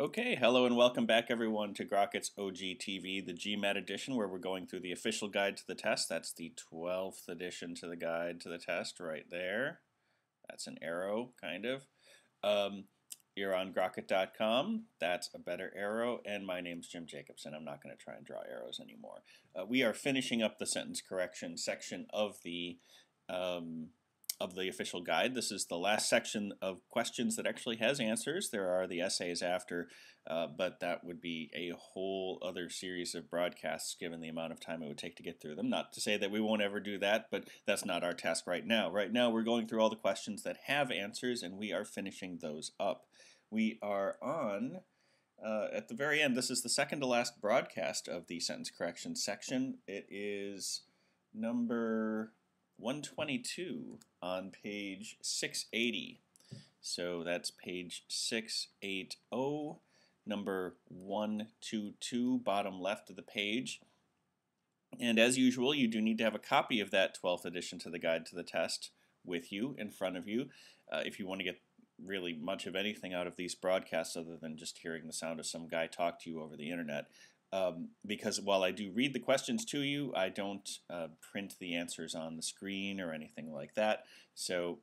Okay, hello and welcome back everyone to Grockit's OGTV, the GMAT edition, where we're going through the official guide to the test. That's the 12th edition to the guide to the test right there. That's an arrow, kind of. You're on Grockit.com. That's a better arrow. And my name's Jim Jacobson. I'm not going to try and draw arrows anymore. We are finishing up the sentence correction section of the official guide. This is the last section of questions that actually has answers. There are the essays after, but that would be a whole other series of broadcasts given the amount of time it would take to get through them. Not to say that we won't ever do that, but that's not our task right now. Right now we're going through all the questions that have answers and we are finishing those up. We are on at the very end. This is the second to last broadcast of the sentence correction section. It is number 122 on page 680. So that's page 680, number 122, bottom left of the page. And as usual, you do need to have a copy of that 12th edition to the guide to the test with you, in front of you, if you want to get really much of anything out of these broadcasts other than just hearing the sound of some guy talk to you over the internet. Because while I do read the questions to you, I don't print the answers on the screen or anything like that. So,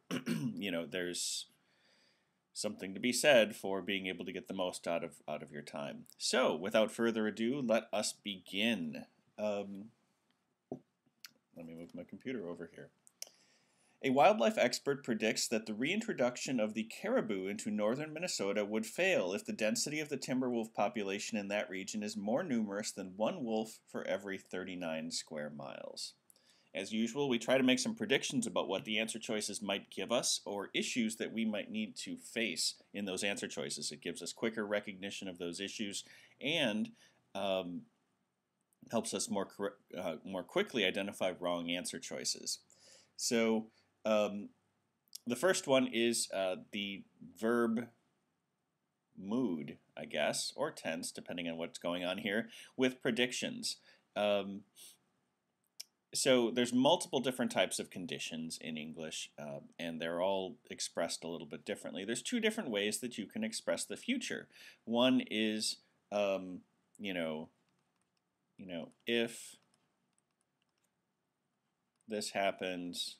you know, there's something to be said for being able to get the most out of your time. So, without further ado, let us begin. Let me move my computer over here. A wildlife expert predicts that the reintroduction of the caribou into northern Minnesota would fail if the density of the timber wolf population in that region is more numerous than one wolf for every 39 square miles. As usual, we try to make some predictions about what the answer choices might give us or issues that we might need to face in those answer choices. It gives us quicker recognition of those issues and helps us more quickly identify wrong answer choices. So, the first one is the verb mood, I guess, or tense, depending on what's going on here, with predictions. So there's multiple different types of conditions in English, and they're all expressed a little bit differently. There's two different ways that you can express the future. One is, if this happens,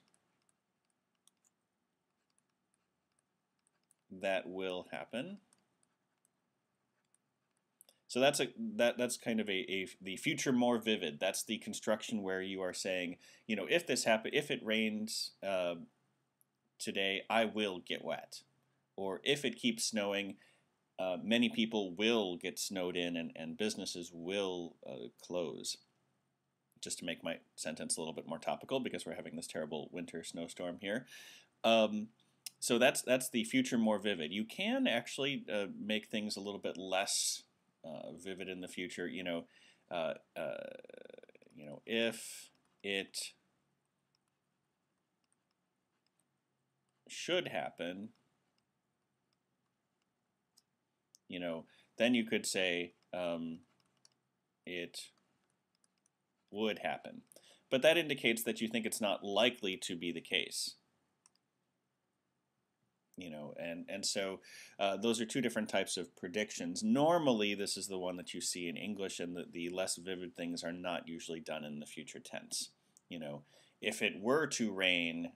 that will happen. So that's kind of the future more vivid. That's the construction where you are saying, if this if it rains today, I will get wet. Or if it keeps snowing, many people will get snowed in and businesses will close. Just to make my sentence a little bit more topical because we're having this terrible winter snowstorm here. So that's the future more vivid. You can actually make things a little bit less vivid in the future. If it should happen, then you could say it would happen. But that indicates that you think it's not likely to be the case. So those are two different types of predictions. Normally, this is the one that you see in English, and the less vivid things are not usually done in the future tense. If it were to rain,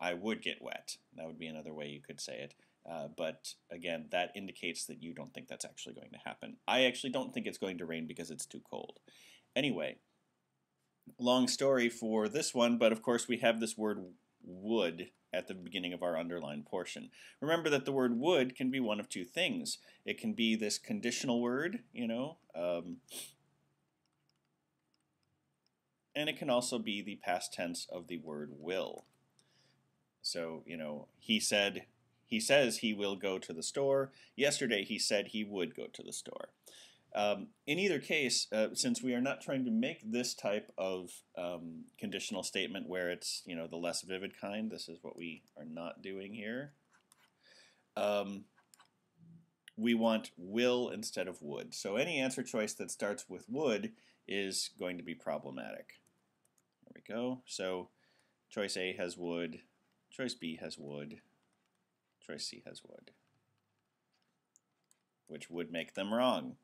I would get wet. That would be another way you could say it. But again, that indicates that you don't think that's actually going to happen. I actually don't think it's going to rain because it's too cold. Anyway, long story for this one, but of course we have this word would at the beginning of our underlined portion. Remember that the word would can be one of two things. It can be this conditional word, and it can also be the past tense of the word will. So, he says he will go to the store. Yesterday he said he would go to the store. In either case, since we are not trying to make this type of conditional statement where it's the less vivid kind, this is what we are not doing here. We want will instead of would. So any answer choice that starts with would is going to be problematic. There we go. So choice A has would, choice B has would, choice C has would. which would make them wrong.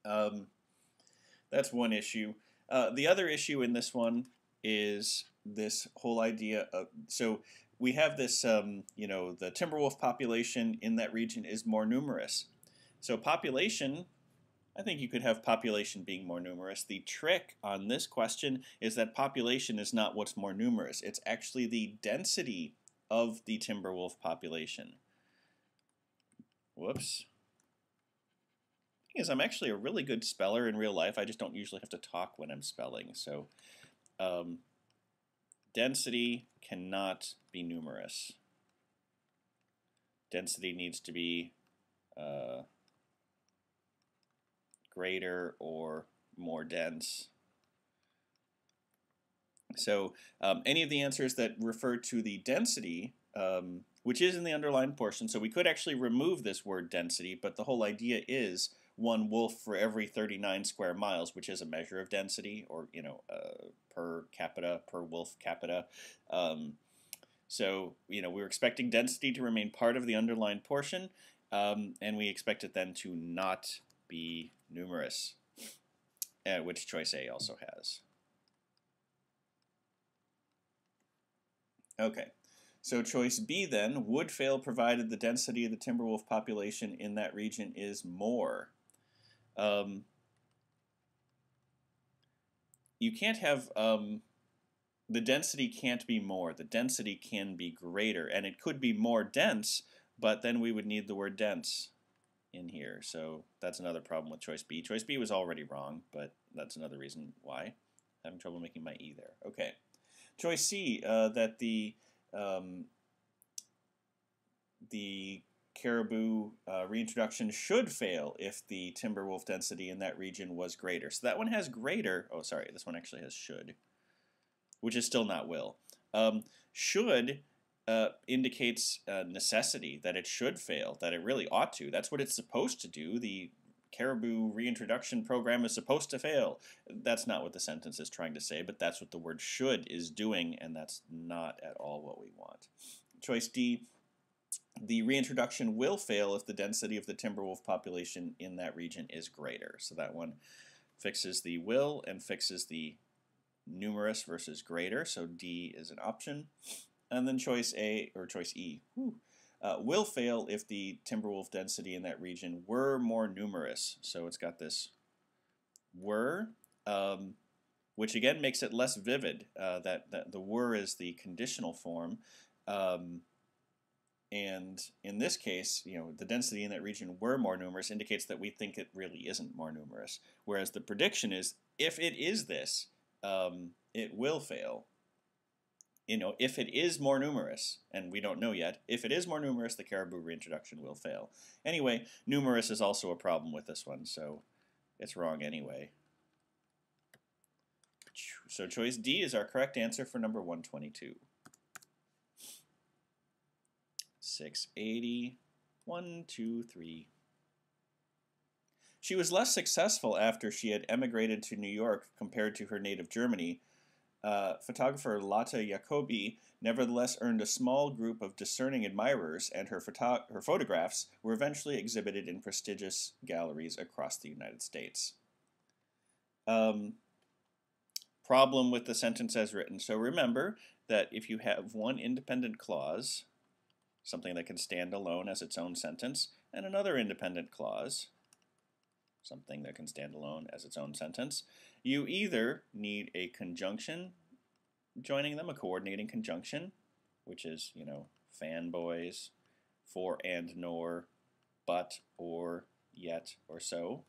That's one issue. The other issue in this one is this whole idea of, so we have this, you know, the timber wolf population in that region is more numerous. So population, I think you could have population being more numerous. The trick on this question is that population is not what's more numerous. It's actually the density of the timber wolf population. Whoops. The thing is, I'm actually a really good speller in real life. I just don't usually have to talk when I'm spelling. So density cannot be numerous. Density needs to be greater or more dense. So any of the answers that refer to the density, which is in the underlined portion, so we could actually remove this word density, but the whole idea is one wolf for every 39 square miles, which is a measure of density, or, you know, per capita, per wolf capita. So, you know, we're expecting density to remain part of the underlined portion, and we expect it then to not be numerous, which choice A also has. Okay, so choice B then would fail provided the density of the timber wolf population in that region is more. You can't have, the density can't be more. The density can be greater, and it could be more dense, but then we would need the word dense in here. So that's another problem with choice B. Choice B was already wrong, but that's another reason why. I'm having trouble making my E there. Okay. Choice C, that the caribou reintroduction should fail if the timber wolf density in that region was greater. So that one has greater. Oh, sorry, this one actually has should, which is still not will. Should indicates necessity, that it should fail, that it really ought to. That's what it's supposed to do. The caribou reintroduction program is supposed to fail. That's not what the sentence is trying to say, but that's what the word should is doing, and that's not at all what we want. Choice D, the reintroduction will fail if the density of the timber wolf population in that region is greater. So that one fixes the will and fixes the numerous versus greater, so D is an option. And then choice A, or choice E, will fail if the timber wolf density in that region were more numerous. So it's got this were, which again makes it less vivid. That the were is the conditional form. And in this case, you know, the density in that region were more numerous indicates that we think it really isn't more numerous. Whereas the prediction is, if it is this, it will fail. You know, if it is more numerous, and we don't know yet, if it is more numerous, the caribou reintroduction will fail. Anyway, numerous is also a problem with this one, so it's wrong anyway. So choice D is our correct answer for number 122. 680, 1, 2, 3. She was less successful after she had emigrated to New York compared to her native Germany. Photographer Lotte Jacobi nevertheless earned a small group of discerning admirers, and her photographs were eventually exhibited in prestigious galleries across the United States. Problem with the sentence as written. So remember that if you have one independent clause, something that can stand alone as its own sentence, and another independent clause, something that can stand alone as its own sentence, you either need a conjunction joining them, a coordinating conjunction, which is, you know, fanboys, for and nor, but, or, yet, or so.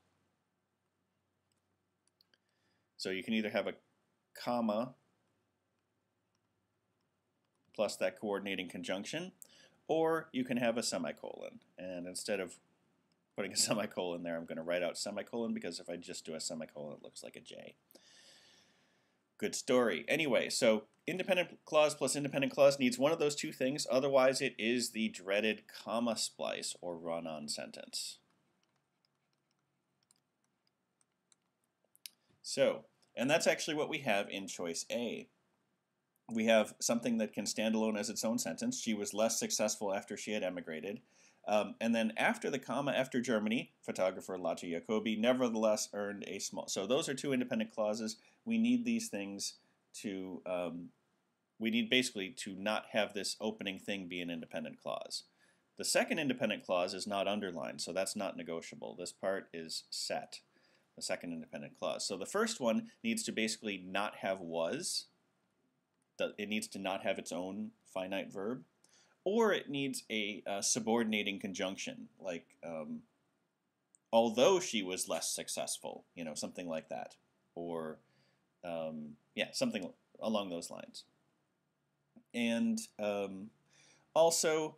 So you can either have a comma plus that coordinating conjunction, or you can have a semicolon. And instead of putting a semicolon there, I'm going to write out semicolon, because if I just do a semicolon, it looks like a J. Good story. Anyway, so independent clause plus independent clause needs one of those two things. Otherwise, it is the dreaded comma splice or run-on sentence. So, and that's actually what we have in choice A. We have something that can stand alone as its own sentence. She was less successful after she had emigrated. And then after the comma, after Germany, photographer Latte Jacobi nevertheless earned a small. So those are two independent clauses. We need these things to, we need basically to not have this opening thing be an independent clause. The second independent clause is not underlined, so that's not negotiable. This part is set, the second independent clause. So the first one needs to basically not have was. It needs to not have its own finite verb. Or it needs a subordinating conjunction, like although she was less successful, you know, something like that. Or, yeah, something along those lines. And also,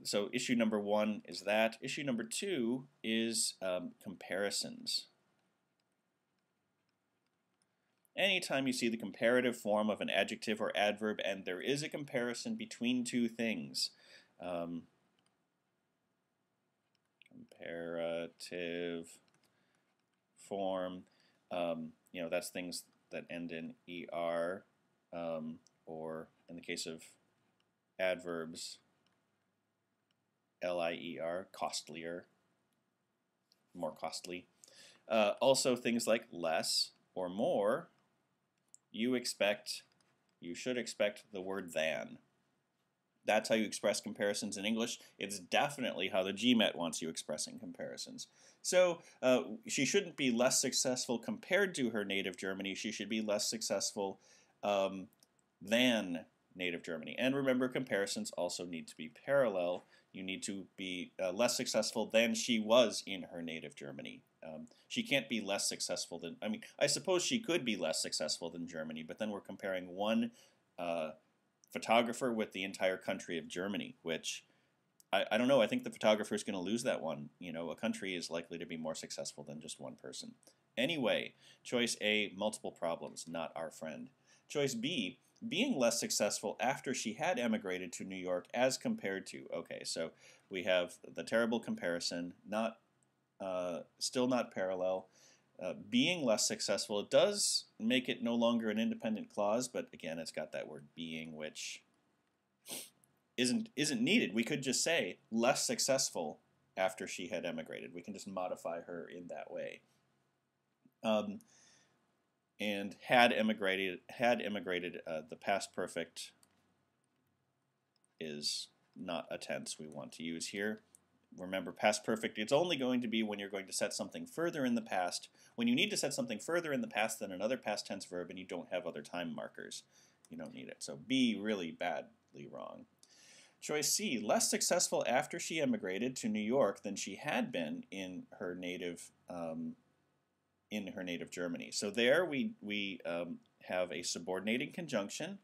so issue number 1 is that. Issue number 2 is comparisons. Anytime you see the comparative form of an adjective or adverb and there is a comparison between two things, comparative form, you know, that's things that end in er, or in the case of adverbs, lier, costlier, more costly. Also things like less or more. You should expect the word than. That's how you express comparisons in English. It's definitely how the GMAT wants you expressing comparisons. So she shouldn't be less successful compared to her native Germany. She should be less successful than native Germany. And remember, comparisons also need to be parallel. You need to be less successful than she was in her native Germany. She can't be less successful than, I mean, I suppose she could be less successful than Germany, but then we're comparing one photographer with the entire country of Germany, which I don't know. I think the photographer is going to lose that one. You know, a country is likely to be more successful than just one person. Anyway, choice A, multiple problems, not our friend. Choice B, being less successful after she had emigrated to New York as compared to. Okay, so we have the terrible comparison, still not parallel. Being less successful, it does make it no longer an independent clause, but again, it's got that word being, which isn't needed. We could just say less successful after she had emigrated. We can just modify her in that way. And had emigrated, the past perfect is not a tense we want to use here. Remember, past perfect, it's only going to be when you're going to set something further in the past. When you need to set something further in the past than another past tense verb and you don't have other time markers, you don't need it. So B, really badly wrong. Choice C, less successful after she emigrated to New York than she had been in her native Germany. So there we have a subordinating conjunction.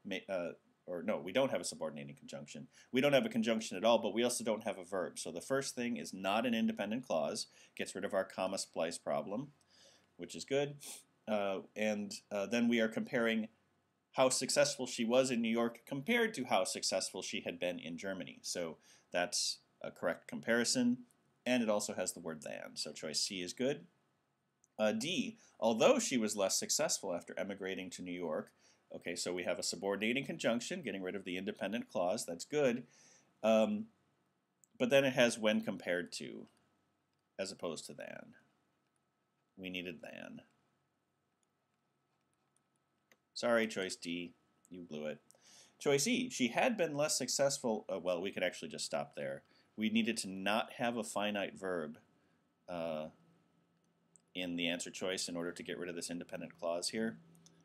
Or no, we don't have a subordinating conjunction. We don't have a conjunction at all, but we also don't have a verb. So the first thing is not an independent clause. Gets rid of our comma splice problem, which is good. And then we are comparing how successful she was in New York compared to how successful she had been in Germany. So that's a correct comparison. And it also has the word than. So choice C is good. D, although she was less successful after emigrating to New York. Okay, so we have a subordinating conjunction, getting rid of the independent clause. That's good. But then it has when compared to, as opposed to than. We needed than. Sorry, choice D. You blew it. Choice E, she had been less successful. Well, we could actually just stop there. We needed to not have a finite verb in the answer choice in order to get rid of this independent clause here.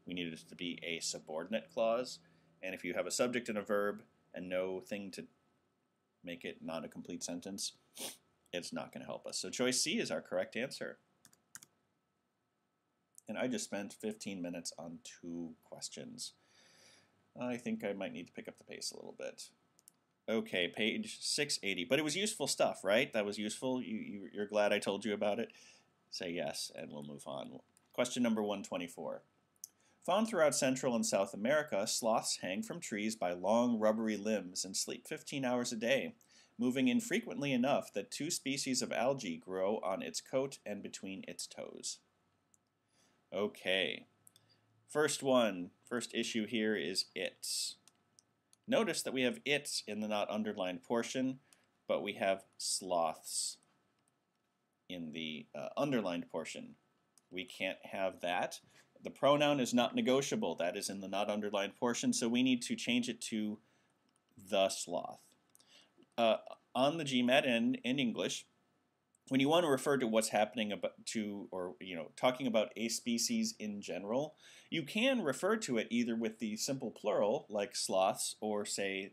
We needed it to be a subordinate clause. And if you have a subject and a verb and no thing to make it not a complete sentence, it's not going to help us. So choice C is our correct answer. And I just spent 15 minutes on 2 questions. I think I might need to pick up the pace a little bit. Okay, page 680. But it was useful stuff, right? That was useful? You're glad I told you about it? Say yes, and we'll move on. Question number 124. Found throughout Central and South America, sloths hang from trees by long, rubbery limbs and sleep 15 hours a day, moving infrequently enough that 2 species of algae grow on its coat and between its toes. Okay. First issue here is its. Notice that we have its in the not underlined portion, but we have sloths in the underlined portion. We can't have that. The pronoun is not negotiable. That is in the not underlined portion, so we need to change it to the sloth. On the GMAT in English, when you want to refer to what's happening or talking about a species in general, you can refer to it either with the simple plural like sloths, or say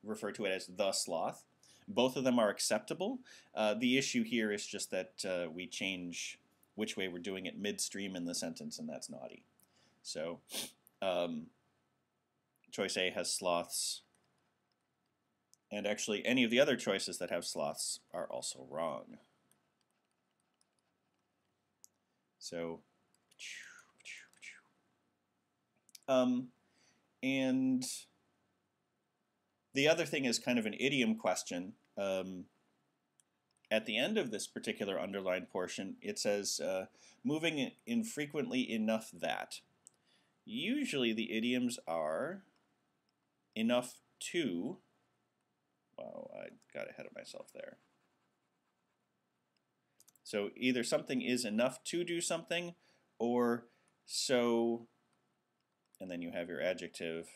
refer to it as the sloth. Both of them are acceptable. The issue here is just that we change which way we're doing it midstream in the sentence, and that's naughty. So choice A has sloths, and actually any of the other choices that have sloths are also wrong. So, and the other thing is kind of an idiom question. At the end of this particular underlined portion, it says, moving infrequently enough that. Usually the idioms are enough to, wow, I got ahead of myself there. So either something is enough to do something, or so, and then you have your adjective,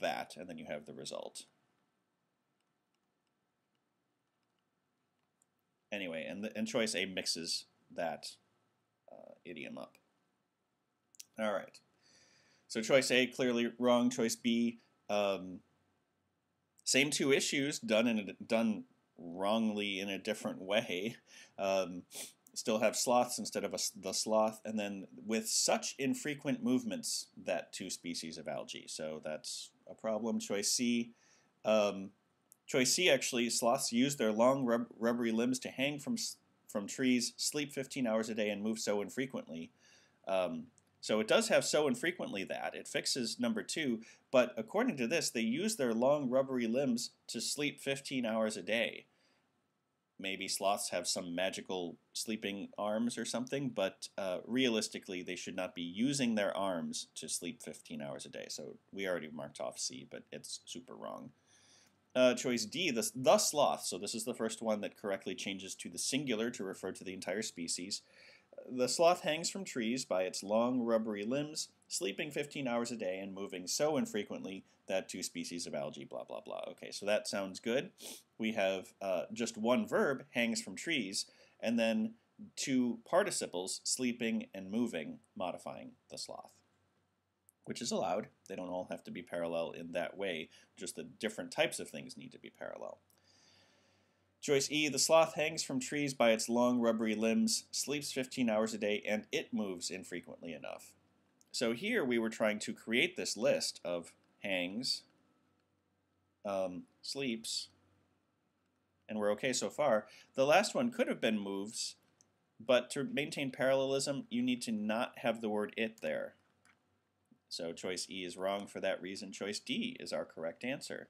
that, and then you have the result. Anyway, and choice A mixes that idiom up. All right. So choice A, clearly wrong. Choice B, same two issues, done wrongly in a different way. Still have sloths instead of the sloth, and then with such infrequent movements that two species of algae. So that's a problem. Choice C, actually, sloths use their long rubbery limbs to hang from trees, sleep 15 hours a day, and move so infrequently. So it does have so infrequently that. It fixes number 2, but according to this, they use their long rubbery limbs to sleep 15 hours a day. Maybe sloths have some magical sleeping arms or something, but realistically, they should not be using their arms to sleep 15 hours a day. So we already marked off C, but it's super wrong. Choice D, the sloth. So this is the first one that correctly changes to the singular to refer to the entire species. The sloth hangs from trees by its long rubbery limbs, sleeping 15 hours a day and moving so infrequently that two species of algae, blah, blah, blah. Okay, so that sounds good. We have just one verb, hangs from trees, and then two participles, sleeping and moving, modifying the sloth, which is allowed. They don't all have to be parallel in that way, just the different types of things need to be parallel. Choice E, the sloth hangs from trees by its long rubbery limbs, sleeps 15 hours a day, and it moves infrequently enough. So here we were trying to create this list of hangs, sleeps, and we're okay so far. The last one could have been moves, but to maintain parallelism, you need to not have the word it there. So choice E is wrong for that reason. Choice D is our correct answer.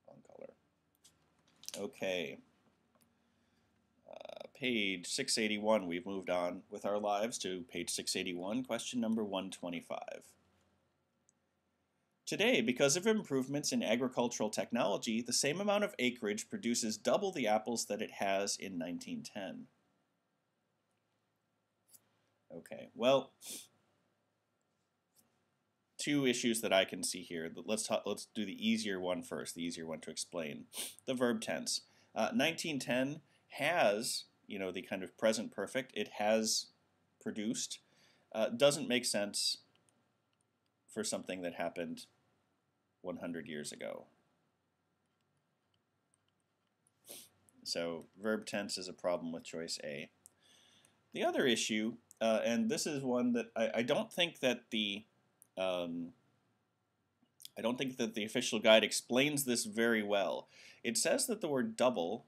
Wrong color. Okay. Page 681, we've moved on with our lives to page 681, question number 125. Today, because of improvements in agricultural technology, the same amount of acreage produces double the apples that it has in 1910. Okay, well, two issues that I can see here. Let's do the easier one first, the easier one to explain. The verb tense. 1910 has, the kind of present perfect. It has produced. Doesn't make sense for something that happened 100 years ago. So verb tense is a problem with choice A. The other issue, and this is one that I don't think that the official guide explains this very well. It says that the word double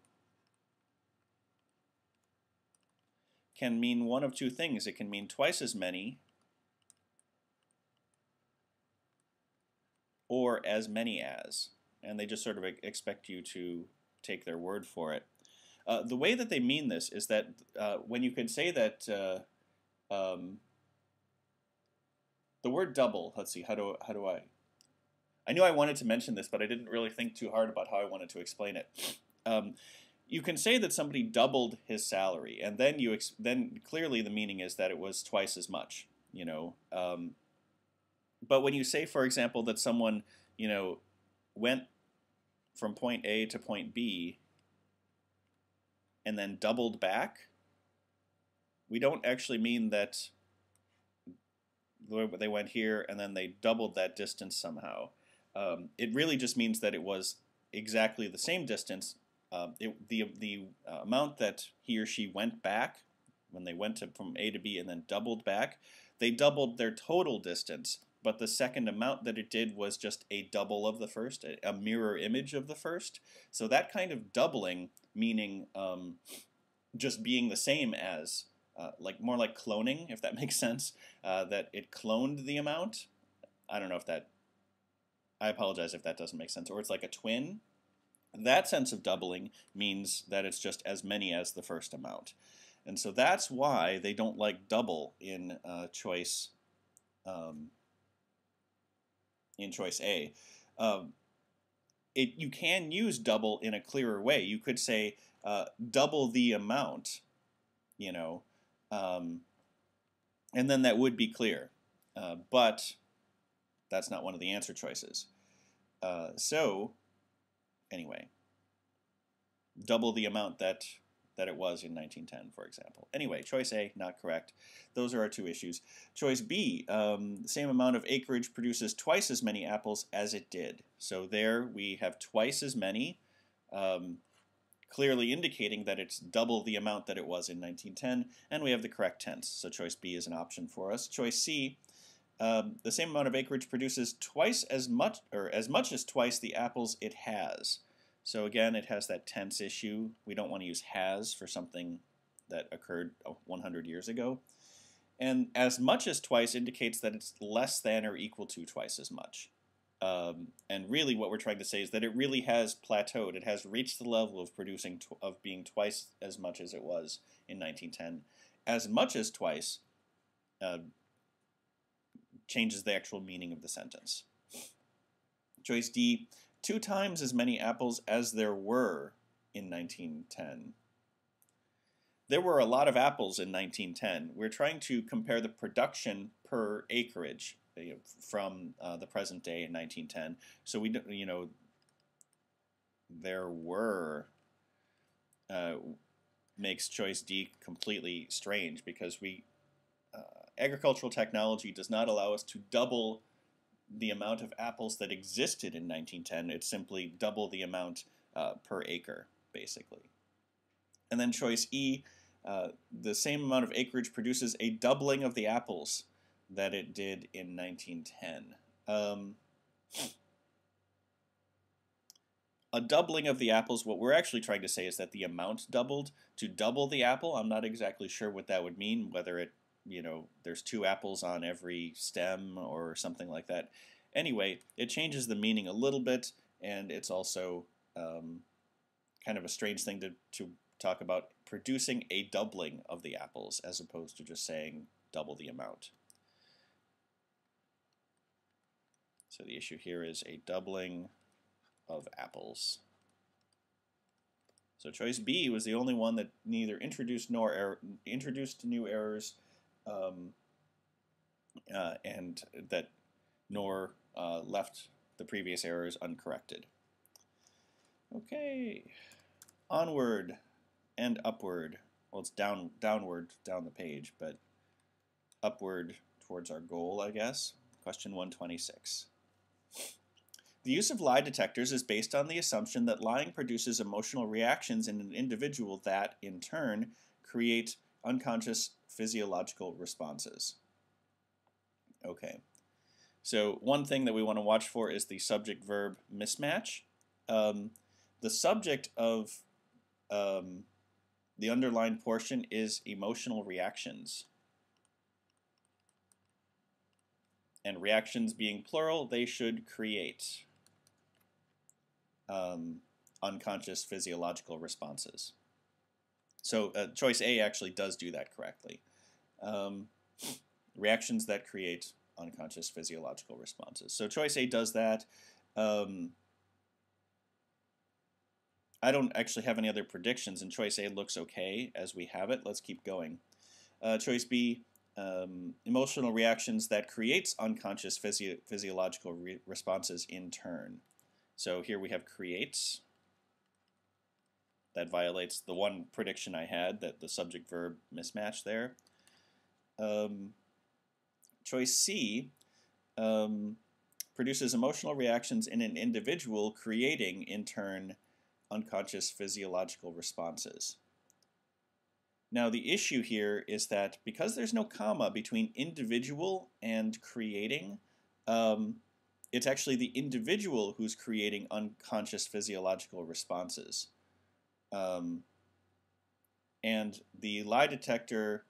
can mean one of two things. It can mean twice as many, or as many as. And they just sort of expect you to take their word for it. The way that they mean this is that when you can say that the word double, let's see, how do I knew I wanted to mention this, but I didn't really think too hard about how I wanted to explain it. You can say that somebody doubled his salary, and then then clearly the meaning is that it was twice as much. But when you say, for example, that someone went from point A to point B and then doubled back, we don't actually mean that they went here and then they doubled that distance somehow. It really just means that it was exactly the same distance. The amount that he or she went back when they went from A to B and then doubled back, they doubled their total distance, but the second amount that it did was just a double of the first, a mirror image of the first. So that kind of doubling, meaning just being the same as, more like cloning, if that makes sense, that it cloned the amount. I don't know if that, I apologize if that doesn't make sense. Or it's like a twin. That sense of doubling means that it's just as many as the first amount. And so that's why they don't like double in choice A. You can use double in a clearer way. You could say double the amount, and then that would be clear. But that's not one of the answer choices. So anyway, double the amount that it was in 1910, for example. Anyway, choice A, not correct. Those are our two issues. Choice B, the same amount of acreage produces twice as many apples as it did. So there we have twice as many, clearly indicating that it's double the amount that it was in 1910, and we have the correct tense. So choice B is an option for us. Choice C, the same amount of acreage produces twice as much, or as much as twice the apples it has. So again, it has that tense issue. We don't want to use has for something that occurred 100 years ago. And as much as twice indicates that it's less than or equal to twice as much. And really what we're trying to say is that it really has plateaued. It has reached the level of producing, of being twice as much as it was in 1910. As much as twice changes the actual meaning of the sentence. Choice D, 2 times as many apples as there were in 1910. There were a lot of apples in 1910. We're trying to compare the production per acreage from the present day in 1910. So we, there were makes choice D completely strange because agricultural technology does not allow us to double the amount of apples that existed in 1910. It's simply double the amount per acre, basically. And then choice E, the same amount of acreage produces a doubling of the apples that it did in 1910. A doubling of the apples, what we're actually trying to say is that the amount doubled. To double the apple, I'm not exactly sure what that would mean, whether it there's 2 apples on every stem or something like that. Anyway, it changes the meaning a little bit, and it's also kind of a strange thing to talk about producing a doubling of the apples as opposed to just saying double the amount. So the issue here is a doubling of apples. So choice B was the only one that neither introduced introduced new errors, and that nor left the previous errors uncorrected. Okay, onward and upward. Well, it's downward down the page, but upward towards our goal, I guess. Question 126. The use of lie detectors is based on the assumption that lying produces emotional reactions in an individual that, in turn, create unconscious physiological responses. Okay, so one thing that we want to watch for is the subject-verb mismatch. The subject of the underlined portion is emotional reactions. And reactions being plural, they should create unconscious physiological responses. So choice A actually does do that correctly. Reactions that create unconscious physiological responses. So choice A does that. I don't actually have any other predictions, and choice A looks okay as we have it. Let's keep going. Choice B, emotional reactions that creates unconscious physiological responses in turn. So here we have creates. That violates the one prediction I had, that the subject-verb mismatch there. Choice C, produces emotional reactions in an individual, creating, in turn, unconscious physiological responses. Now, the issue here is that because there's no comma between individual and creating, it's actually the individual who's creating unconscious physiological responses. And the lie detector,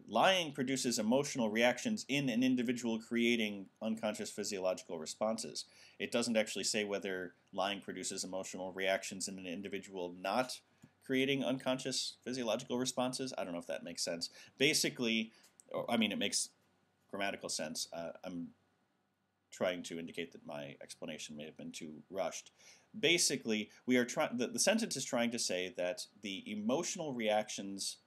lying produces emotional reactions in an individual, creating unconscious physiological responses. It doesn't actually say whether lying produces emotional reactions in an individual not creating unconscious physiological responses. I don't know if that makes sense. Basically, I mean, it makes grammatical sense. I'm trying to indicate that my explanation may have been too rushed. Basically, we are trying. The sentence is trying to say that the emotional reactions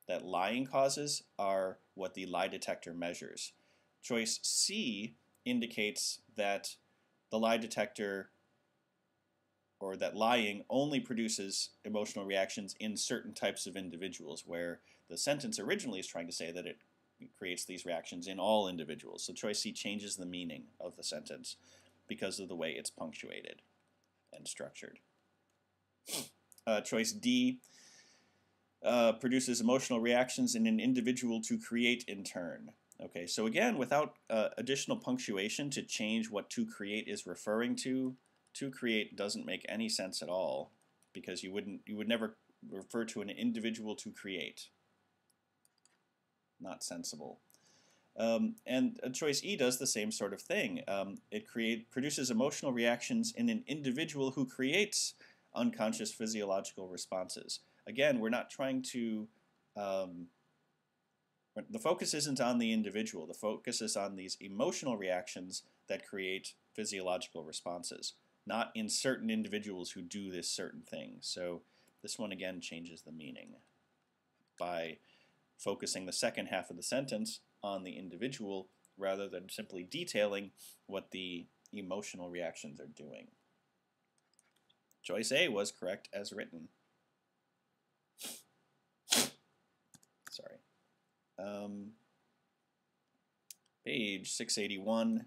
that lying causes are what the lie detector measures. Choice C indicates that the lie detector, or that lying only produces emotional reactions in certain types of individuals, where the sentence originally is trying to say that it creates these reactions in all individuals. So choice C changes the meaning of the sentence because of the way it's punctuated and structured. Choice D produces emotional reactions in an individual to create in turn. Okay, so again, without additional punctuation to change what to create is referring to create doesn't make any sense at all, because you would never refer to an individual to create. Not sensible. And choice E does the same sort of thing. It produces emotional reactions in an individual who creates unconscious physiological responses. Again, we're not trying to, the focus isn't on the individual. The focus is on these emotional reactions that create physiological responses, not in certain individuals who do this certain thing. So this one again changes the meaning by focusing the second half of the sentence on the individual rather than simply detailing what the emotional reactions are doing. Choice A was correct as written. Sorry. Page 681,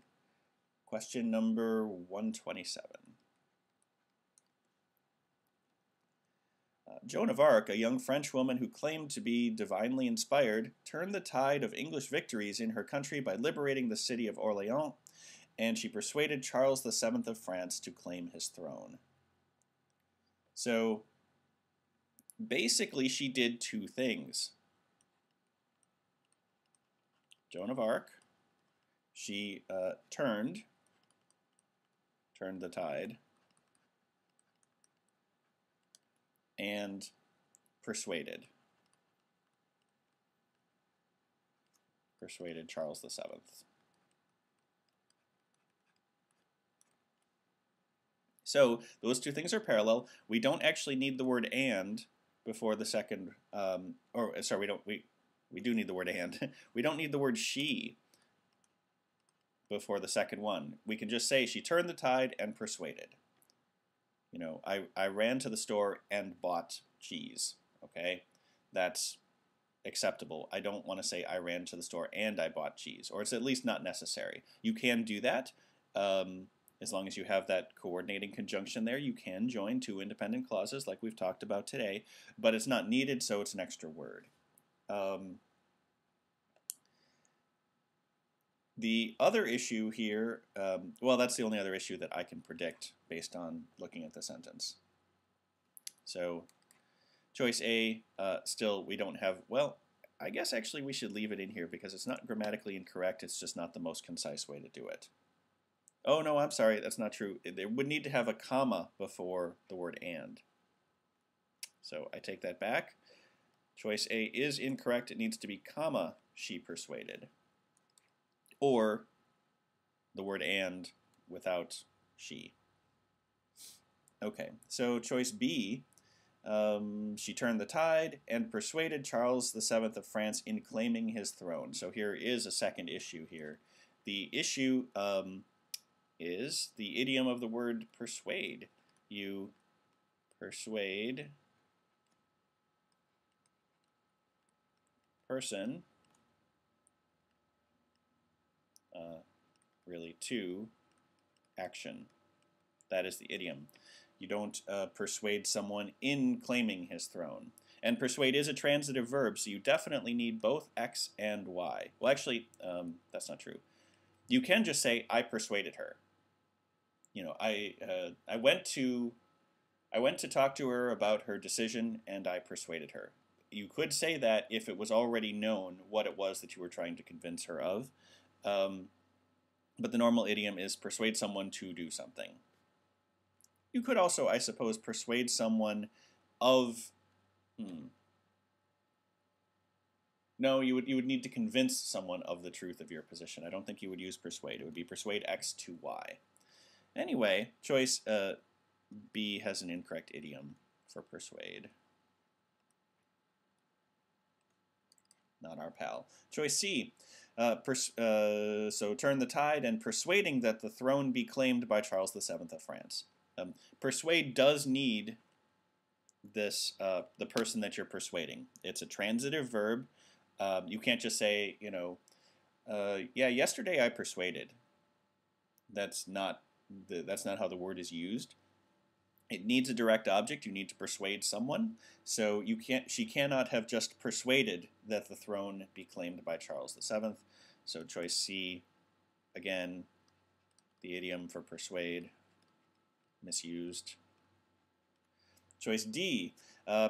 question number 127. Joan of Arc, a young French woman who claimed to be divinely inspired, turned the tide of English victories in her country by liberating the city of Orléans, and she persuaded Charles VII of France to claim his throne. So basically, she did two things. Joan of Arc, she turned the tide, and persuaded Charles VII. So those two things are parallel. We don't actually need the word "and" before the second, we do need the word "and." We don't need the word "she" before the second one. We can just say she turned the tide and persuaded. You know, I ran to the store and bought cheese. Okay, that's acceptable. I don't want to say I ran to the store and I bought cheese, or it's at least not necessary. You can do that. As long as you have that coordinating conjunction there, you can join two independent clauses like we've talked about today, but it's not needed, so it's an extra word. The other issue here, well, that's the only other issue that I can predict based on looking at the sentence. So choice A, still we don't have, well, I guess actually we should leave it in here because it's not grammatically incorrect, it's just not the most concise way to do it. Oh no, I'm sorry, that's not true. They would need to have a comma before the word "and." So I take that back. Choice A is incorrect. It needs to be comma, she persuaded. Or the word "and" without "she." Okay, so choice B, she turned the tide and persuaded Charles VII of France in claiming his throne. So here is a second issue here. The issue is the idiom of the word persuade. You persuade person really to action. That is the idiom. You don't persuade someone in claiming his throne. And persuade is a transitive verb, so you definitely need both X and Y. Well, actually, that's not true. You can just say, I persuaded her. You know, I went to talk to her about her decision, and I persuaded her. You could say that if it was already known what it was that you were trying to convince her of. But the normal idiom is persuade someone to do something. You could also, I suppose, persuade someone of... No, you would need to convince someone of the truth of your position. I don't think you would use persuade. It would be persuade X to Y. Anyway, choice B has an incorrect idiom for persuade. Not our pal. Choice C. So turn the tide and persuading that the throne be claimed by Charles VII of France. Persuade does need this the person that you're persuading. It's a transitive verb. You can't just say, you know, yeah, yesterday I persuaded. That's not how the word is used. It needs a direct object. You need to persuade someone. So she cannot have just persuaded that the throne be claimed by Charles VII. So choice C, again, the idiom for persuade, misused. Choice D,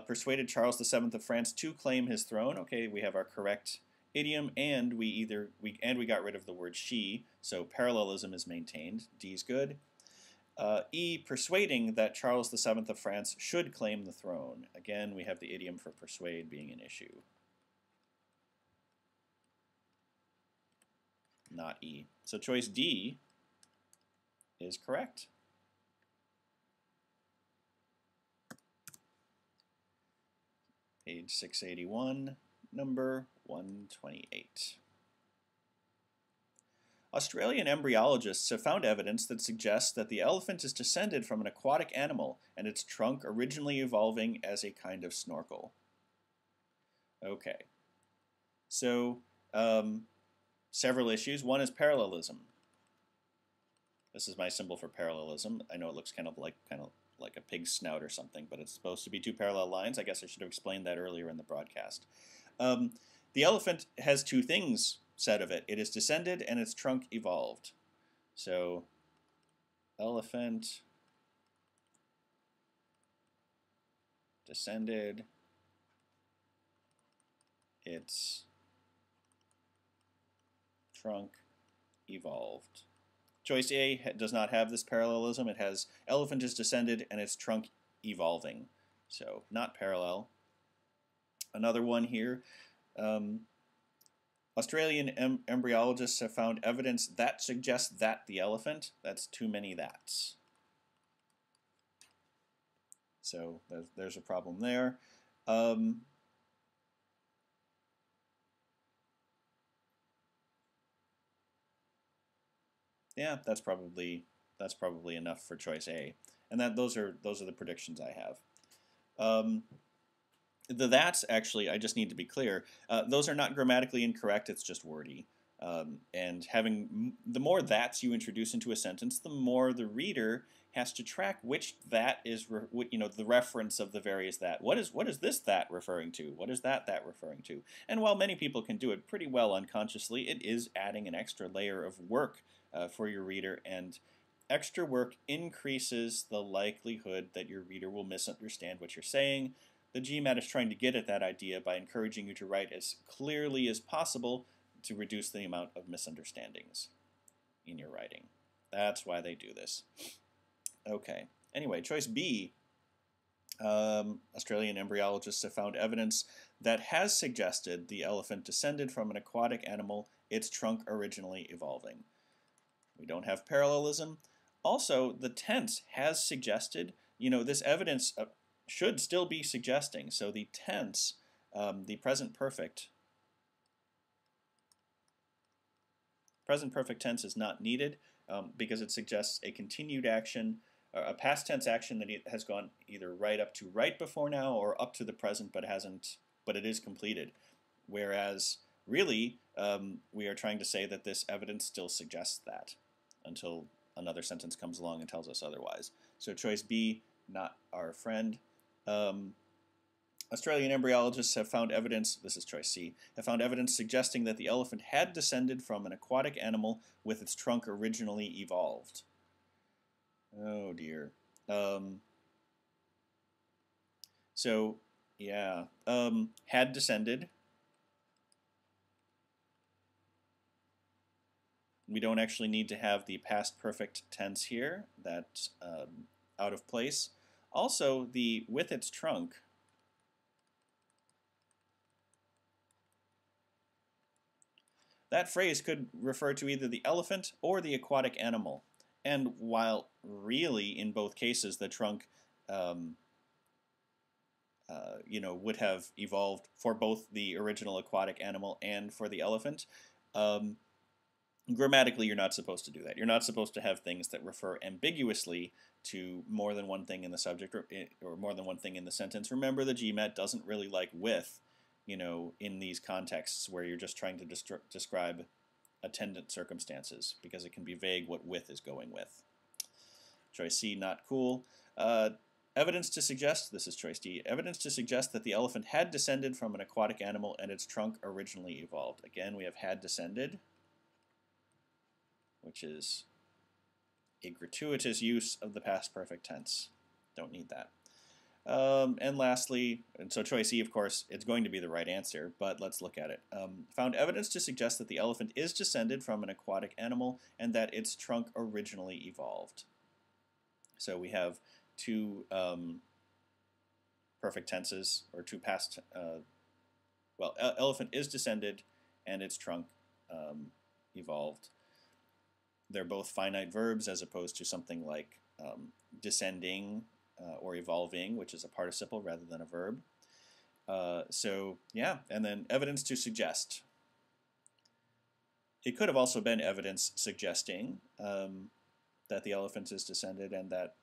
persuaded Charles VII of France to claim his throne. Okay, we have our correct idiom, and we got rid of the word she, so parallelism is maintained. D is good. E, persuading that Charles VII of France should claim the throne. Again, we have the idiom for persuade being an issue. Not E. So choice D is correct. Page 681, number 128. Australian embryologists have found evidence that suggests that the elephant is descended from an aquatic animal and its trunk originally evolving as a kind of snorkel. Okay. So, several issues. One is parallelism. This is my symbol for parallelism. I know it looks kind of like a pig's snout or something, but it's supposed to be two parallel lines. I guess I should have explained that earlier in the broadcast. The elephant has two things said of it. It is descended and its trunk evolved. So, elephant descended, its trunk evolved. Choice A does not have this parallelism. It has elephant is descended and its trunk evolving. So, not parallel. Another one here. Australian embryologists have found evidence that suggests that the elephant. That's too many that's. So there's a problem there. Yeah, that's probably enough for choice A. And those are the predictions I have. The that's actually, I just need to be clear, those are not grammatically incorrect, it's just wordy. And the more that's you introduce into a sentence, the more the reader has to track which that is, the reference of the various that. What is this that referring to? What is that referring to? And while many people can do it pretty well unconsciously, it is adding an extra layer of work for your reader, and extra work increases the likelihood that your reader will misunderstand what you're saying. The GMAT is trying to get at that idea by encouraging you to write as clearly as possible to reduce the amount of misunderstandings in your writing. That's why they do this. Okay. Anyway, choice B. Australian embryologists have found evidence that has suggested the elephant descended from an aquatic animal, its trunk originally evolving. We don't have parallelism. Also, the tense has suggested this evidence should still be suggesting. So the tense, the present perfect tense is not needed because it suggests a continued action, a past tense action that has gone either right up to right before now or up to the present, but it is completed. Whereas really, we are trying to say that this evidence still suggests that until another sentence comes along and tells us otherwise. So choice B, not our friend. Australian embryologists have found evidence, this is choice C, have found evidence suggesting that the elephant had descended from an aquatic animal with its trunk originally evolved. Oh dear. So, yeah, had descended. We don't actually need to have the past perfect tense here. That's out of place. Also, the with its trunk. That phrase could refer to either the elephant or the aquatic animal. And while really in both cases the trunk would have evolved for both the original aquatic animal and for the elephant, grammatically you're not supposed to do that. You're not supposed to have things that refer ambiguously to more than one thing in the subject or more than one thing in the sentence. Remember, the GMAT doesn't really like with, in these contexts where you're just trying to describe attendant circumstances, because it can be vague what with is going with. Choice C, not cool. Evidence to suggest, this is choice D, evidence to suggest that the elephant had descended from an aquatic animal and its trunk originally evolved. Again, we have had descended, which is a gratuitous use of the past perfect tense. Don't need that. And lastly, and so choice E, of course, it's going to be the right answer, but let's look at it. Found evidence to suggest that the elephant is descended from an aquatic animal and that its trunk originally evolved. So we have two perfect tenses, or two past, elephant is descended and its trunk evolved. They're both finite verbs as opposed to something like descending or evolving, which is a participle rather than a verb. So yeah, and then evidence to suggest. It could have also been evidence suggesting that the elephant is descended and that,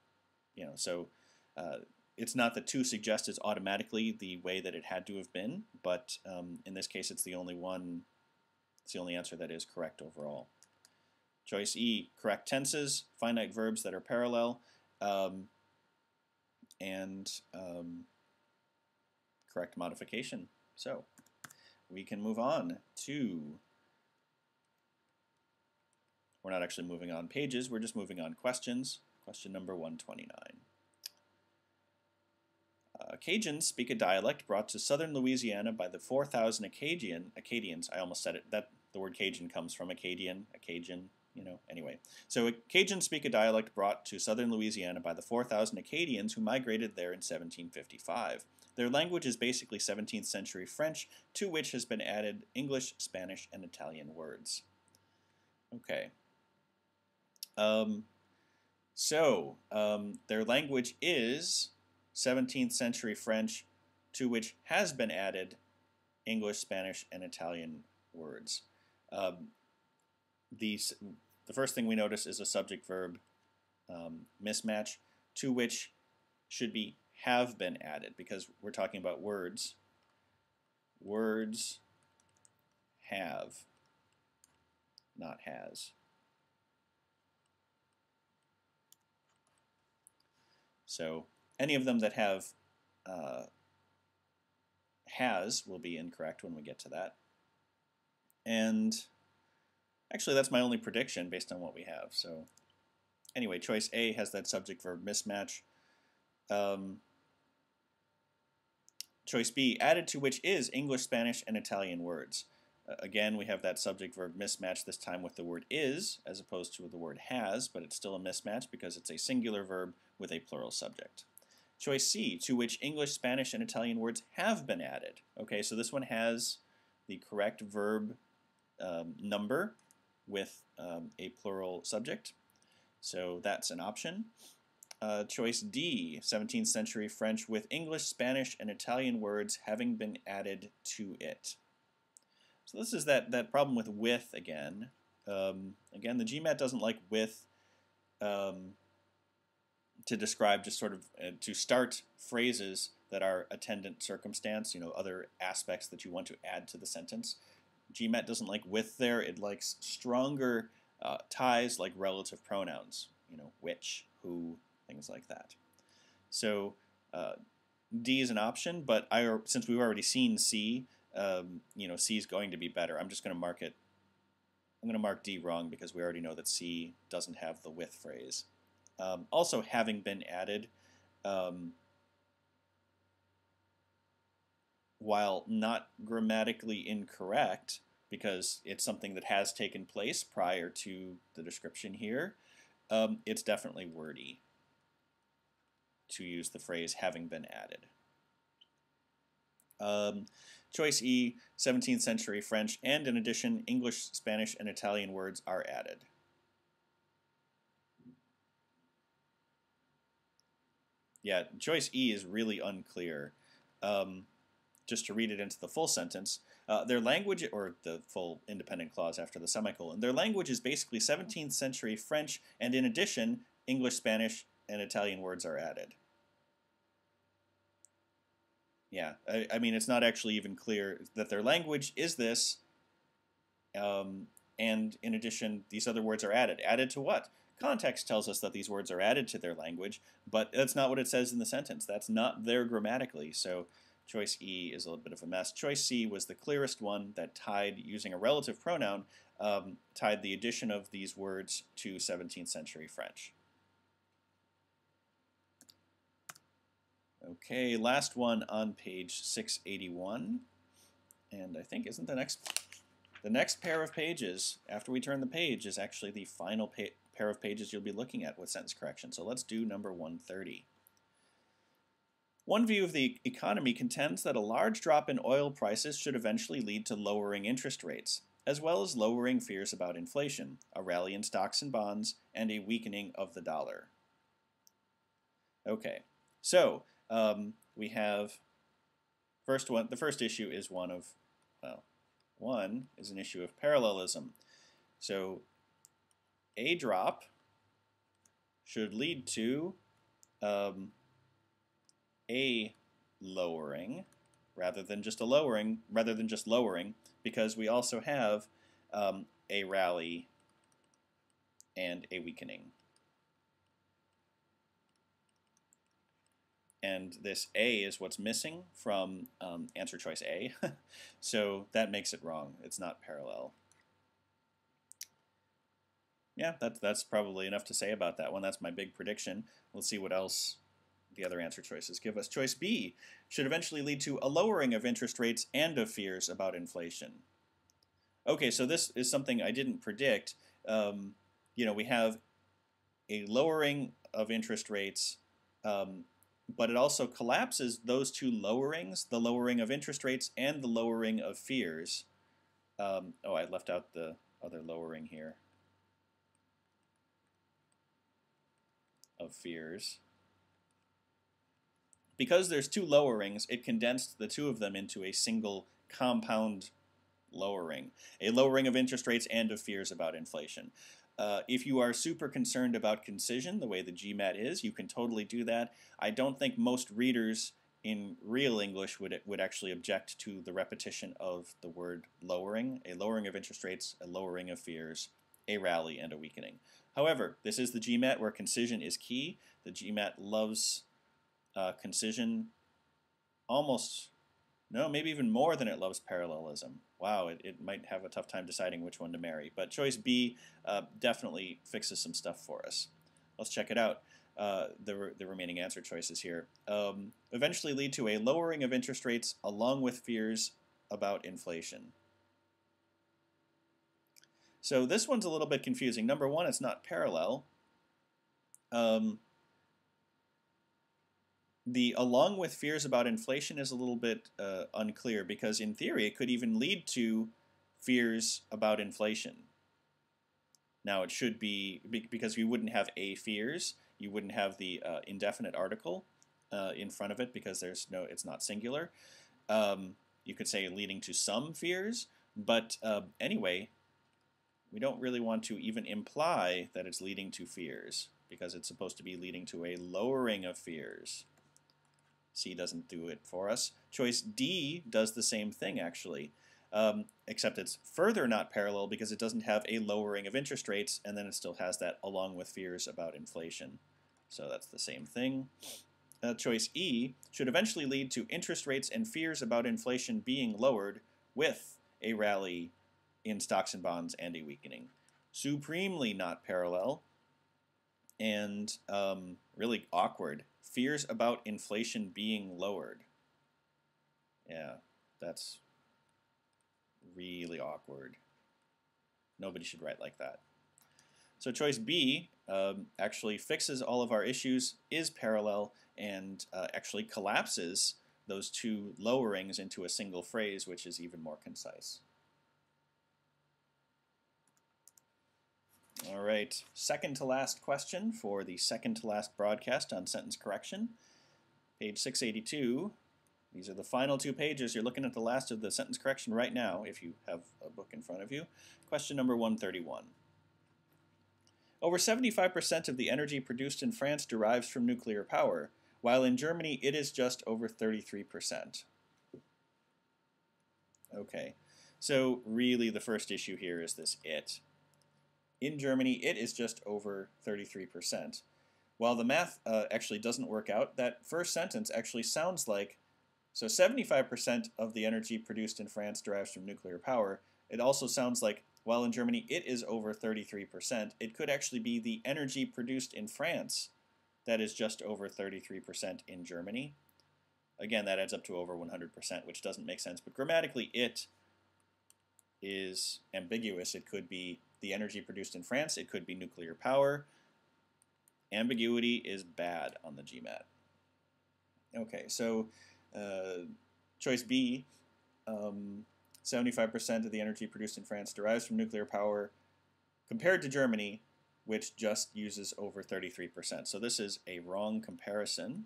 it's not that to suggest is automatically the way that it had to have been, but in this case it's the only one, it's the only answer that is correct overall. Choice E, correct tenses, finite verbs that are parallel, and correct modification. So we can move on to, we're not actually moving on pages, we're just moving on questions. Question number 129. Cajuns speak a dialect brought to southern Louisiana by the 4,000 Acadians, I almost said it, that the word Cajun comes from Acadian, anyway. So Cajuns speak a dialect brought to southern Louisiana by the 4,000 Acadians who migrated there in 1755. Their language is basically 17th century French, to which has been added English, Spanish, and Italian words. Okay. Their language is 17th century French, to which has been added English, Spanish, and Italian words. The first thing we notice is a subject-verb mismatch, to which should be have been added, because we're talking about words. Words have, not has. So any of them that have has will be incorrect when we get to that. And actually, that's my only prediction based on what we have. So anyway, choice A has that subject-verb mismatch. Choice B, added to which is English, Spanish, and Italian words. Again, we have that subject-verb mismatch, this time with the word is as opposed to the word has, but it's still a mismatch because it's a singular verb with a plural subject. Choice C, to which English, Spanish, and Italian words have been added. Okay, so this one has the correct verb number with a plural subject. So that's an option. Choice D, 17th century French with English, Spanish, and Italian words having been added to it. So this is that problem with again. Again, the GMAT doesn't like with to describe just sort of to start phrases that are attendant circumstance, other aspects that you want to add to the sentence. GMAT doesn't like with there. It likes stronger ties like relative pronouns, which, who, things like that. So D is an option, but since we've already seen C, C is going to be better. I'm just going to mark it. I'm going to mark D wrong because we already know that C doesn't have the with phrase. Also, having been added, while not grammatically incorrect, because it's something that has taken place prior to the description here, it's definitely wordy to use the phrase having been added. Choice E, 17th century French, and in addition, English, Spanish, and Italian words are added. Yeah, choice E is really unclear. Just to read it into the full sentence, their language, or the full independent clause after the semicolon, their language is basically 17th century French, and in addition, English, Spanish, and Italian words are added. Yeah, I mean, it's not actually even clear that their language is this, and in addition, these other words are added. Added to what? Context tells us that these words are added to their language, but that's not what it says in the sentence. That's not there grammatically, so choice E is a little bit of a mess. Choice C was the clearest one that tied, using a relative pronoun, tied the addition of these words to 17th century French. Okay, last one on page 681. And I think, isn't the next pair of pages, after we turn the page, is actually the final pair of pages you'll be looking at with sentence correction. So let's do number 130. One view of the economy contends that a large drop in oil prices should eventually lead to lowering interest rates, as well as lowering fears about inflation, a rally in stocks and bonds, and a weakening of the dollar. Okay, so we have the first issue is one of, well, one is an issue of parallelism. So a drop should lead to a lowering rather than just lowering, because we also have a rally and a weakening. And this A is what's missing from answer choice A, so that makes it wrong. It's not parallel. Yeah, that's probably enough to say about that one. That's my big prediction. Let's see what else the other answer choices give us. Choice B should eventually lead to a lowering of interest rates and of fears about inflation. Okay, so this is something I didn't predict. We have a lowering of interest rates, but it also collapses those two lowerings, the lowering of interest rates and the lowering of fears. Oh, I left out the other lowering here. Of fears. Because there's two lowerings, it condensed the two of them into a single compound lowering. A lowering of interest rates and of fears about inflation. If you are super concerned about concision, the way the GMAT is, you can totally do that. I don't think most readers in real English would actually object to the repetition of the word lowering. A lowering of interest rates, a lowering of fears, a rally, and a weakening. However, this is the GMAT where concision is key. The GMAT loves concision almost, no, maybe even more than it loves parallelism. Wow, it might have a tough time deciding which one to marry. But choice B definitely fixes some stuff for us. Let's check it out. The remaining answer choices here. Eventually lead to a lowering of interest rates along with fears about inflation. So this one's a little bit confusing. Number one, it's not parallel. The along with fears about inflation is a little bit unclear, because in theory it could even lead to fears about inflation. Now it should be, because we wouldn't have a fears, you wouldn't have the indefinite article in front of it because it's not singular. You could say leading to some fears, but anyway, we don't really want to even imply that it's leading to fears because it's supposed to be leading to a lowering of fears. C doesn't do it for us. Choice D does the same thing, actually, except it's further not parallel because it doesn't have a lowering of interest rates, and then it still has that along with fears about inflation. So that's the same thing. Choice E should eventually lead to interest rates and fears about inflation being lowered with a rally in stocks and bonds and a weakening. Supremely not parallel and really awkward. Fears about inflation being lowered. Yeah, that's really awkward. Nobody should write like that. So choice B actually fixes all of our issues, is parallel, and actually collapses those two lowerings into a single phrase, which is even more concise. All right, second to last question for the second to last broadcast on sentence correction. Page 682. These are the final two pages. You're looking at the last of the sentence correction right now if you have a book in front of you. Question number 131. Over 75% of the energy produced in France derives from nuclear power, while in Germany it is just over 33%. Okay, so really the first issue here is this it. In Germany, it is just over 33%. While the math actually doesn't work out, that first sentence actually sounds like, so 75% of the energy produced in France derives from nuclear power. It also sounds like, while in Germany it is over 33%, it could actually be the energy produced in France that is just over 33% in Germany. Again, that adds up to over 100%, which doesn't make sense, but grammatically it is ambiguous. It could be the energy produced in France, it could be nuclear power. Ambiguity is bad on the GMAT. Okay, so choice B, 75% of the energy produced in France derives from nuclear power compared to Germany, which just uses over 33%. So this is a wrong comparison.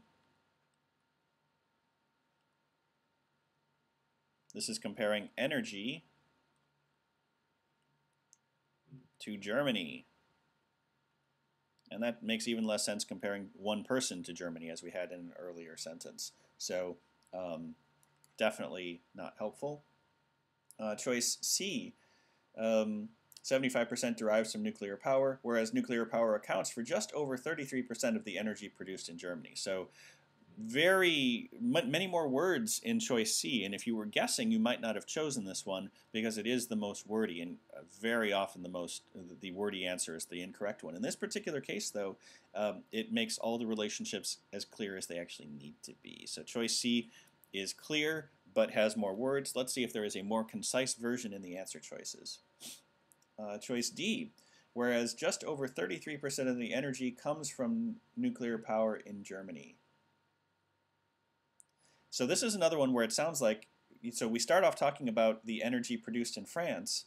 This is comparing energy to Germany. And that makes even less sense comparing one person to Germany as we had in an earlier sentence. So definitely not helpful. Choice C, 75% derives from nuclear power, whereas nuclear power accounts for just over 33% of the energy produced in Germany. So many more words in choice C, and if you were guessing, you might not have chosen this one because it is the most wordy, and very often the wordy answer is the incorrect one. In this particular case, though, it makes all the relationships as clear as they actually need to be. So choice C is clear, but has more words. Let's see if there is a more concise version in the answer choices. Choice D, whereas just over 33% of the energy comes from nuclear power in Germany. So this is another one where it sounds like, so we start off talking about the energy produced in France,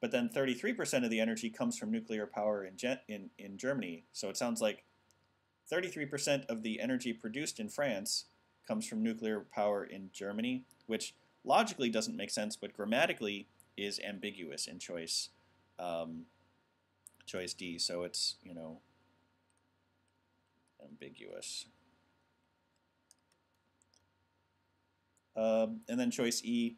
but then 33% of the energy comes from nuclear power in Germany. So it sounds like 33% of the energy produced in France comes from nuclear power in Germany, which logically doesn't make sense, but grammatically is ambiguous in choice D. So it's, ambiguous. And then choice E,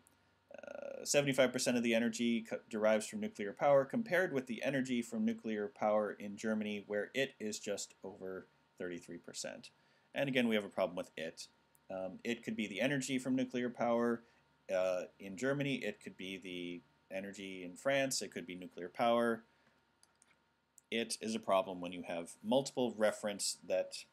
75% of the energy derives from nuclear power compared with the energy from nuclear power in Germany, where it is just over 33%. And again, we have a problem with it. It could be the energy from nuclear power in Germany. It could be the energy in France. It could be nuclear power. It is a problem when you have multiple reference that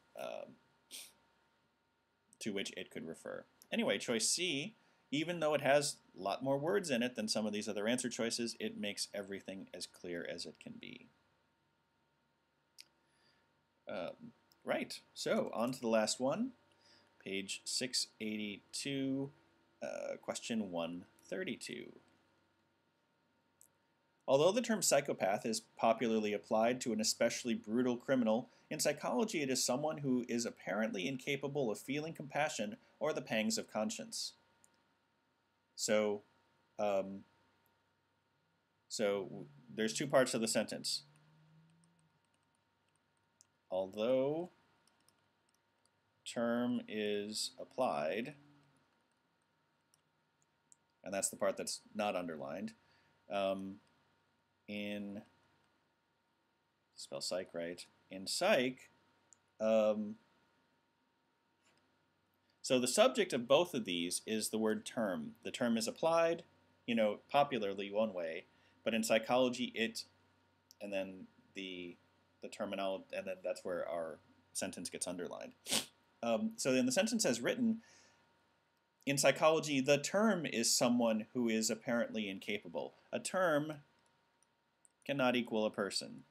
to which it could refer. Anyway, choice C, even though it has a lot more words in it than some of these other answer choices, it makes everything as clear as it can be. Right, so on to the last one, page 682, question 132. Although the term psychopath is popularly applied to an especially brutal criminal In psychology, it is someone who is apparently incapable of feeling compassion or the pangs of conscience. So, um, so there's two parts of the sentence. Although term is applied, and that's the part that's not underlined, in spell psych right. In psych, so the subject of both of these is the word term. The term is applied, popularly one way, but in psychology it, and then the terminology, and then that's where our sentence gets underlined. So then the sentence as written, in psychology, the term is someone who is apparently incapable. A term cannot equal a person.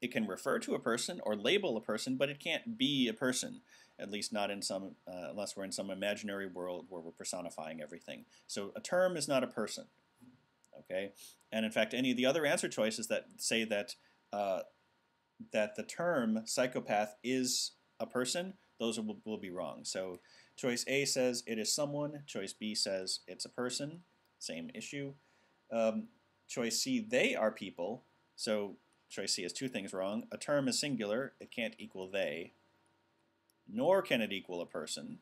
It can refer to a person or label a person, but it can't be a person, at least not in some, unless we're in some imaginary world where we're personifying everything. So a term is not a person, okay? And in fact, any of the other answer choices that say that that the term psychopath is a person, those will be wrong. So choice A says it is someone. Choice B says it's a person. Same issue. Choice C, they are people. So choice C has two things wrong. A term is singular. It can't equal they. Nor can it equal a person.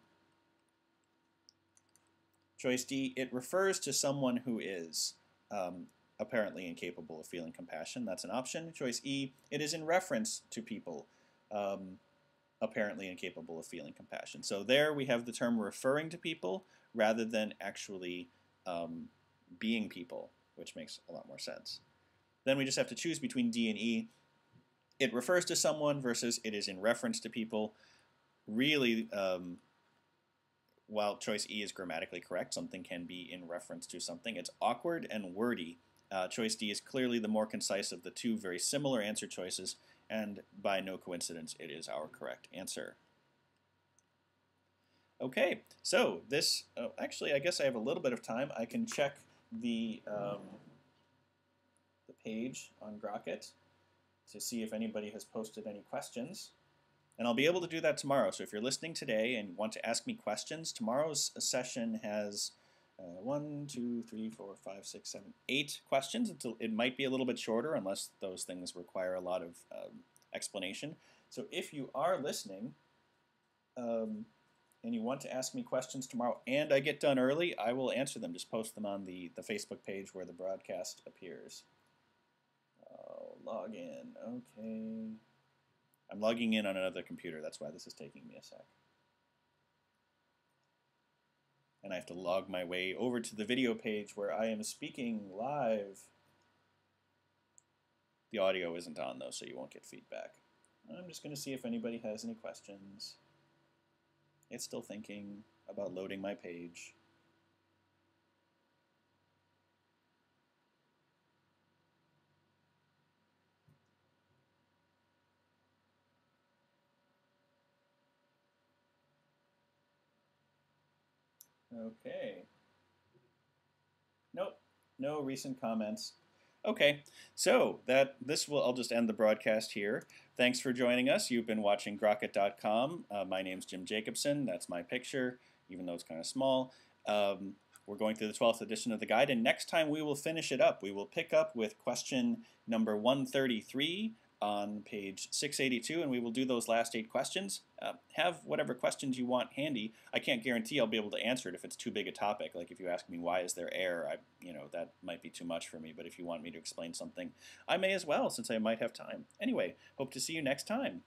Choice D, it refers to someone who is apparently incapable of feeling compassion. That's an option. Choice E, it is in reference to people apparently incapable of feeling compassion. So there we have the term referring to people rather than actually being people, which makes a lot more sense. Then we just have to choose between D and E. It refers to someone versus it is in reference to people. Really, while choice E is grammatically correct, something can be in reference to something. It's awkward and wordy. Choice D is clearly the more concise of the two very similar answer choices, and by no coincidence, it is our correct answer. Okay, so this, actually, I guess I have a little bit of time. I can check the page on Grockit to see if anybody has posted any questions. And I'll be able to do that tomorrow. So if you're listening today and want to ask me questions, tomorrow's session has 1, 2, 3, 4, 5, 6, 7, 8 questions. It might be a little bit shorter unless those things require a lot of explanation. So if you are listening and you want to ask me questions tomorrow and I get done early, I will answer them. Just post them on the Facebook page where the broadcast appears. I'll log in. Okay. I'm logging in on another computer. That's why this is taking me a sec. And I have to log my way over to the video page where I am speaking live. The audio isn't on though, so you won't get feedback. I'm just going to see if anybody has any questions. It's still thinking about loading my page. Okay. Nope, no recent comments. Okay, so I'll just end the broadcast here. Thanks for joining us. You've been watching Grockit.com. My name's Jim Jacobson. That's my picture, even though it's kind of small. We're going through the 12th edition of the guide, and next time we will finish it up. We will pick up with question number 133 on page 682, and we will do those last 8 questions. Have whatever questions you want handy. I can't guarantee I'll be able to answer it if it's too big a topic. Like if you ask me why is there air, that might be too much for me. But if you want me to explain something, I may as well, since I might have time. Anyway, hope to see you next time.